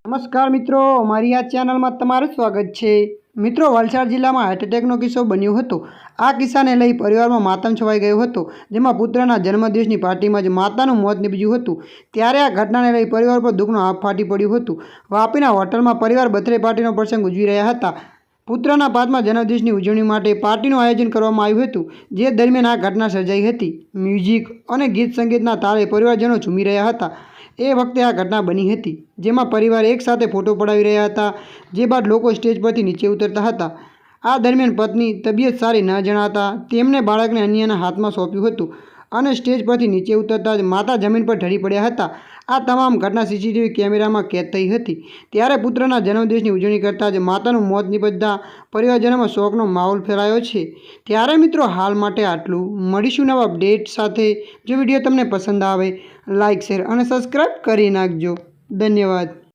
નમસ્કાર મિત્રો, મારી આ ચેનલમાં તમારું સ્વાગત છે। મિત્રો, વલસાડ જિલ્લામાં હાર્ટ એટેકનો કિસ્સો બન્યો હતો। આ કિસ્સાને લઈ પરિવારમાં માતમ છવાઈ ગયો હતો, જેમાં પુત્રના જન્મદિવસની પાર્ટીમાં જ માતાનું મોત નીપજ્યું હતું। ત્યારે આ ઘટનાને લઈ પરિવાર પર દુઃખનો આપ ફાટી પડ્યું હતું। વાપીના હોટલમાં પરિવાર બર્થડે પાર્ટીનો પ્રસંગ ઉજવી રહ્યા હતા। પુત્રના 5મા જન્મદિવસની ઉજવણી માટે પાર્ટીનું આયોજન કરવામાં આવ્યું હતું, જે દરમિયાન આ ઘટના સર્જાઈ હતી। મ્યુઝિક અને ગીત સંગીતના તાળે પરિવારજનો ઝૂમી રહ્યા હતા। એ વખતે આ ઘટના બની હતી, જેમાં પરિવાર એક સાથે ફોટો પડાવી રહ્યા હતા, જે બાદ લોકો સ્ટેજ પરથી નીચે ઉતરતા હતા। આ દરમિયાન પત્ની તબિયત સારી ન જણાતા તેમણે બાળકને અન્યના હાથમાં સોંપ્યું હતું અને સ્ટેજ પરથી નીચે ઉતરતા જ માતા જમીન પર ઢળી પડ્યા હતા। આ તમામ ઘટના સીસીટીવી કેમેરામાં કેદ થઈ હતી। ત્યારે પુત્રના જન્મદિવસની ઉજવણી કરતાં જ માતાનું મોત નીપજતા પરિવારજનોમાં શોકનો માહોલ ફેલાયો છે। ત્યારે મિત્રો, હાલ માટે આટલું। મળીશું નવા અપડેટ સાથે। જો વિડીયો તમને પસંદ આવે, લાઇક, શેર અને સબસ્ક્રાઈબ કરી નાખજો। ધન્યવાદ।